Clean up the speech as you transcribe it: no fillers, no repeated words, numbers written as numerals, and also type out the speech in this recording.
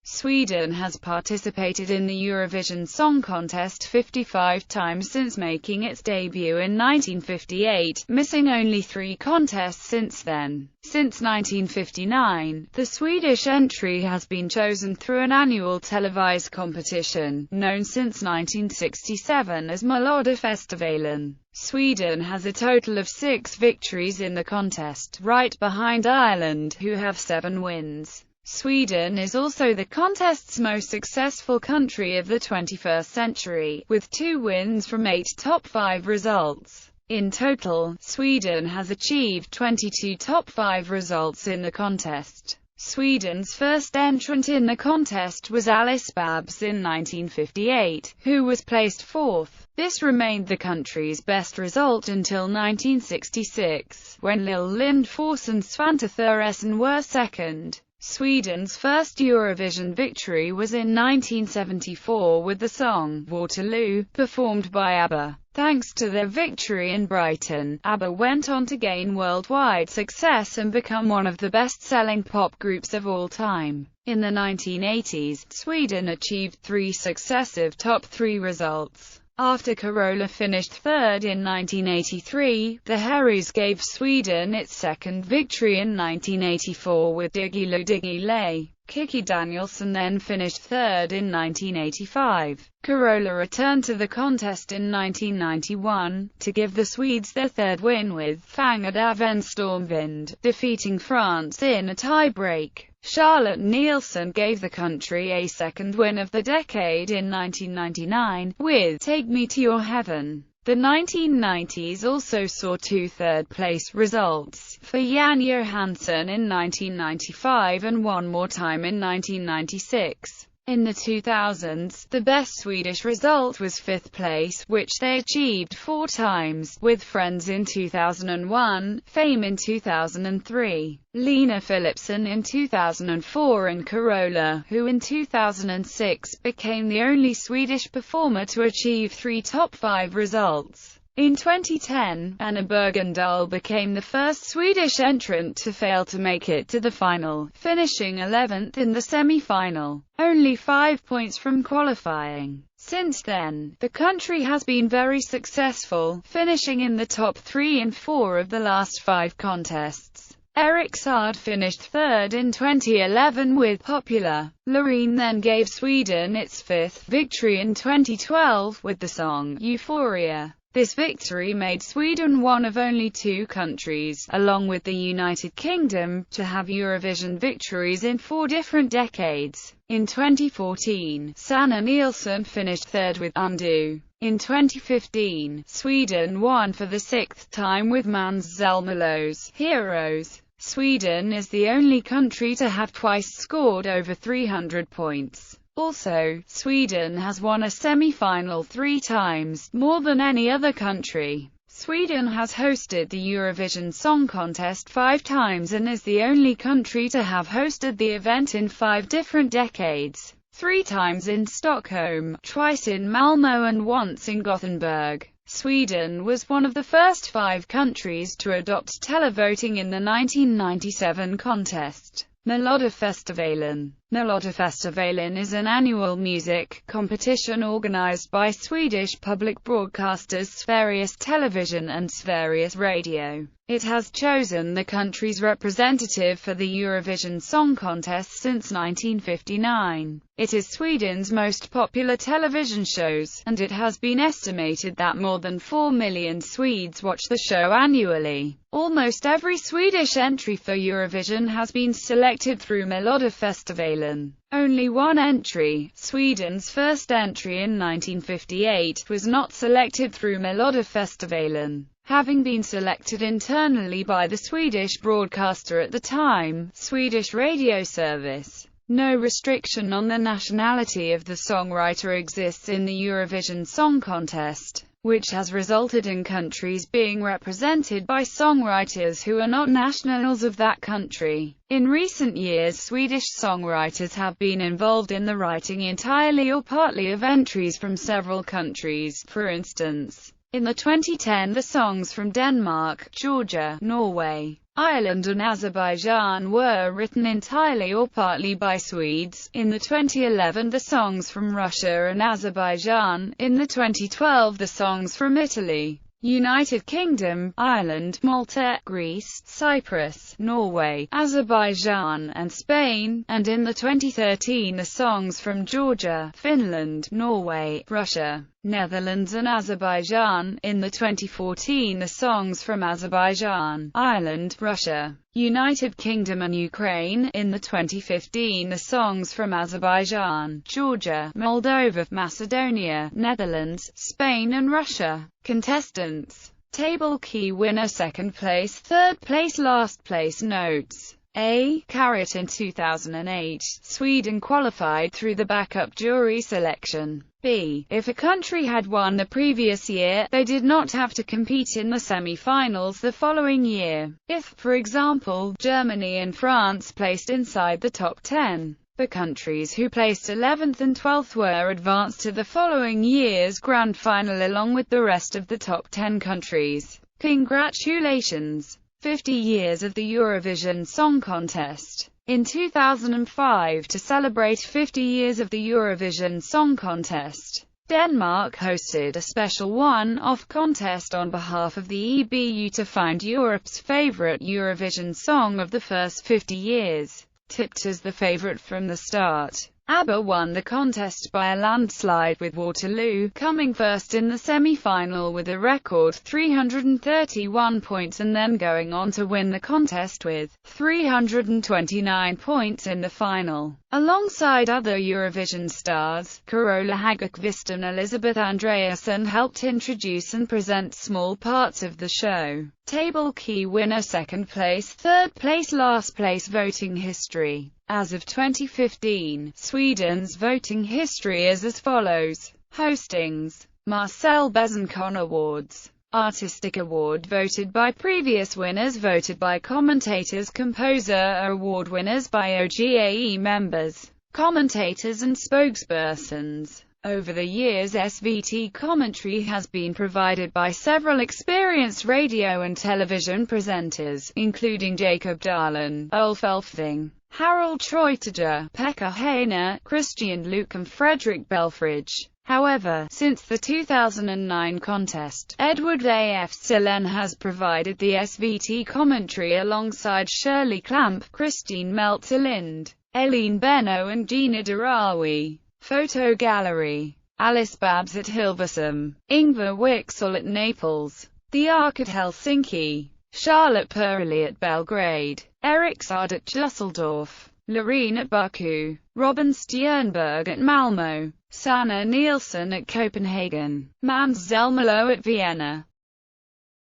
Sweden has participated in the Eurovision Song Contest 55 times since making its debut in 1958, missing only 3 contests since then. Since 1959, the Swedish entry has been chosen through an annual televised competition, known since 1967 as Melodifestivalen. Sweden has a total of 6 victories in the contest, right behind Ireland, who have 7 wins. Sweden is also the contest's most successful country of the 21st century, with 2 wins from 8 top 5 results. In total, Sweden has achieved 22 top 5 results in the contest. Sweden's first entrant in the contest was Alice Babs in 1958, who was placed 4th. This remained the country's best result until 1966, when Lill Lindfors and Svante Thuresson were second. Sweden's first Eurovision victory was in 1974 with the song Waterloo, performed by ABBA. Thanks to their victory in Brighton, ABBA went on to gain worldwide success and become one of the best-selling pop groups of all time. In the 1980s, Sweden achieved 3 successive top 3 results. After Carola finished 3rd in 1983, the Herreys gave Sweden its second victory in 1984 with Diggiloo Diggiley. Kikki Danielsson then finished 3rd in 1985. Carola returned to the contest in 1991, to give the Swedes their 3rd win with Fångad av en stormvind, defeating France in a tie-break. Charlotte Nilsson gave the country a 2nd win of the decade in 1999, with Take Me to Your Heaven. The 1990s also saw 2 third-place results, for Jan Johansson in 1995 and one more time in 1996. In the 2000s, the best Swedish result was 5th place, which they achieved 4 times, with Friends in 2001, Fame in 2003, Lena Philipsson in 2004 and Carola, who in 2006 became the only Swedish performer to achieve 3 top 5 results. In 2010, Anna Bergendahl became the first Swedish entrant to fail to make it to the final, finishing 11th in the semi-final, only 5 points from qualifying. Since then, the country has been very successful, finishing in the top 3 in 4 of the last 5 contests. Eric Saade finished 3rd in 2011 with Popular. Loreen then gave Sweden its 5th victory in 2012 with the song Euphoria. This victory made Sweden one of only 2 countries, along with the United Kingdom, to have Eurovision victories in 4 different decades. In 2014, Sanna Nielsen finished 3rd with Undo. In 2015, Sweden won for the 6th time with Måns Zelmerlöw's Heroes. Sweden is the only country to have twice scored over 300 points. Also, Sweden has won a semi-final 3 times, more than any other country. Sweden has hosted the Eurovision Song Contest 5 times and is the only country to have hosted the event in 5 different decades. 3 times in Stockholm, twice in Malmö and once in Gothenburg. Sweden was one of the first 5 countries to adopt televoting in the 1997 contest. Melodifestivalen. Melodifestivalen is an annual music competition organized by Swedish public broadcasters Sveriges Television and Sveriges Radio. It has chosen the country's representative for the Eurovision Song Contest since 1959. It is Sweden's most popular television shows, and it has been estimated that more than 4 million Swedes watch the show annually. Almost every Swedish entry for Eurovision has been selected through Melodifestivalen. Only one entry, Sweden's first entry in 1958, was not selected through Melodifestivalen. Having been selected internally by the Swedish broadcaster at the time, Swedish Radio Service. No restriction on the nationality of the songwriter exists in the Eurovision Song Contest, which has resulted in countries being represented by songwriters who are not nationals of that country. In recent years, Swedish songwriters have been involved in the writing entirely or partly of entries from several countries. For instance, in the 2010 the songs from Denmark, Georgia, Norway, Ireland and Azerbaijan were written entirely or partly by Swedes. In the 2011, the songs from Russia and Azerbaijan. In the 2012, the songs from Italy, United Kingdom, Ireland, Malta, Greece, Cyprus, Norway, Azerbaijan, and Spain, and in the 2013 the songs from Georgia, Finland, Norway, Russia, Netherlands and Azerbaijan. In the 2014 the songs from Azerbaijan, Ireland, Russia, United Kingdom and Ukraine. In the 2015 the songs from Azerbaijan, Georgia, Moldova, Macedonia, Netherlands, Spain and Russia. Contestants. Table key winner, second place, third place, last place. Notes. A. Carrot. In 2008, Sweden qualified through the backup jury selection. B. If a country had won the previous year, they did not have to compete in the semi-finals the following year. If, for example, Germany and France placed inside the top 10, the countries who placed 11th and 12th were advanced to the following year's grand final along with the rest of the top 10 countries. Congratulations! 50 years of the Eurovision Song Contest. In 2005, to celebrate 50 years of the Eurovision Song Contest, Denmark hosted a special one-off contest on behalf of the EBU to find Europe's favorite Eurovision song of the first 50 years. Tipped as the favorite from the start, ABBA won the contest by a landslide, with Waterloo coming first in the semi-final with a record 331 points and then going on to win the contest with 329 points in the final. Alongside other Eurovision stars, Carola Häggkvist and Elizabeth Andreasson helped introduce and present small parts of the show. Table key winner, second place, third place, last place. Voting history. As of 2015, Sweden's voting history is as follows. Hostings. Marcel Bezenkon Awards. Artistic Award voted by previous winners, voted by commentators. Composer Award winners by OGAE members, commentators and spokespersons. Over the years, SVT commentary has been provided by several experienced radio and television presenters, including Jacob Darlan, Ulf Elfving, Harold Treutiger, Pekka Heine, Christian Luke and Fredrik Belfrage. However, since the 2009 contest, Edward A.F. Sillen has provided the SVT commentary alongside Shirley Clamp, Christine Meltzer-Lind, Eileen Benno and Gina Dirawi. Photo gallery. Alice Babs at Hilversum, Ingvar Wixell at Naples, The Ark at Helsinki, Charlotte Perrelli at Belgrade, Erik Saad at Dusseldorf, Loreen at Baku, Robin Stjernberg at Malmö, Sanna Nielsen at Copenhagen, Mans Zelmerlo at Vienna.